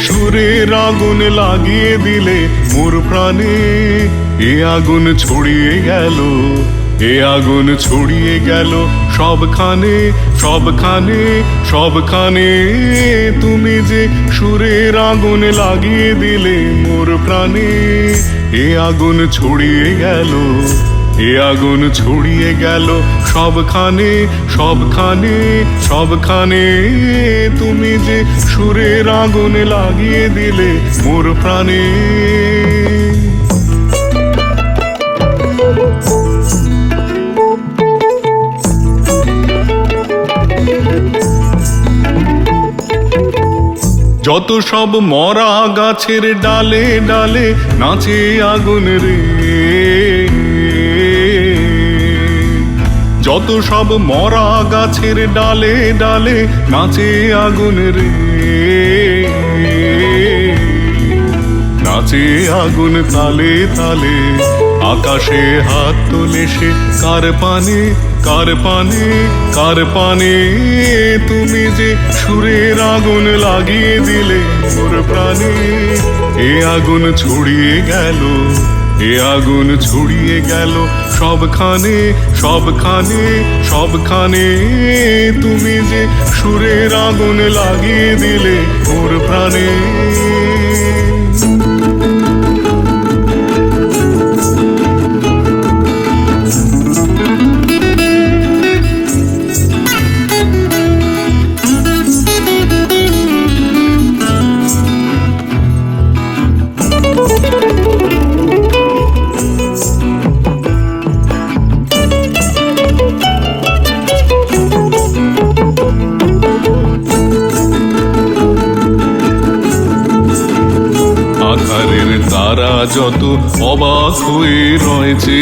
সুরের আগুন লাগিয়ে দিলে মোর প্রাণে, এ আগুন ছড়িয়ে গেল, এ আগুন ছড়িয়ে গেল সবখানে, সবখানে, সবখানে। তুমি যে সুরের আগুন লাগিয়ে দিলে মোর প্রাণে, এ আগুন ছড়িয়ে গেল, এ আগুন ছড়িয়ে গেল সবখানে, সবখানে, সবখানে। তুমি যে সুরের আগুন লাগিয়ে দিলে মোর প্রাণে। যত সব মরা গাছের ডালে ডালে নাচে আগুন রে, যত সব মরা গাছের ডালে ডালে নাচে আগুন রে, নাচে আগুন তালে তালে। আকাশে হাত তোলে সে কার পানে, কার পানে, কার পানে। তুমি যে সুরের আগুন লাগিয়ে দিলে মোর প্রাণে, এ আগুন ছড়িয়ে গেল, এ আগুন ছড়িয়ে গেল সবখানে, সবখানে, সবখানে। তুমি যে সুরের আগুন লাগিয়ে দিলে মোর প্রাণে। আধারের তারা যত অবাক হয়ে রয়েছে,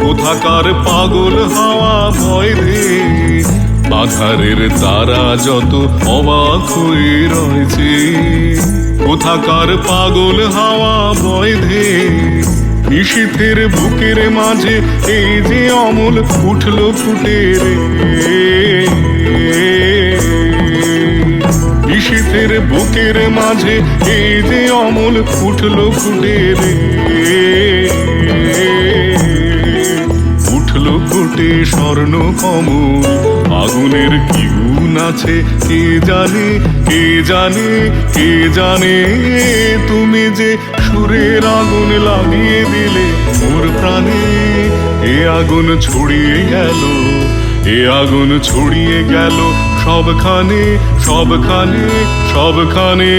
কোথাকার পাগল হাওয়া ভয় রে। আধারের তারা যত অবাক হয়ে রয়েছে, কোথাকার পাগল হাওয়া ভয় ধে। নিশীথের বুকের মাঝে এই যে অমল উঠল ফুটে রে, নিশীথের বুকের মাঝে এই যে অমল উঠল ফুটে রে, উঠল ফুটে স্বর্ণ কমল। আগুনের কি গুণ আছে কে জানে, কে জানে, কে জানে। তুমি যে সুরের আগুন লাগিয়ে দিলে মোর প্রাণে, এ আগুন ছড়িয়ে গেল, এ আগুন ছড়িয়ে গেল সবখানে, সবখানে, সবখানে।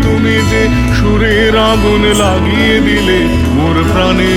তুমি যে সুরের আগুন লাগিয়ে দিলে মোর প্রাণে।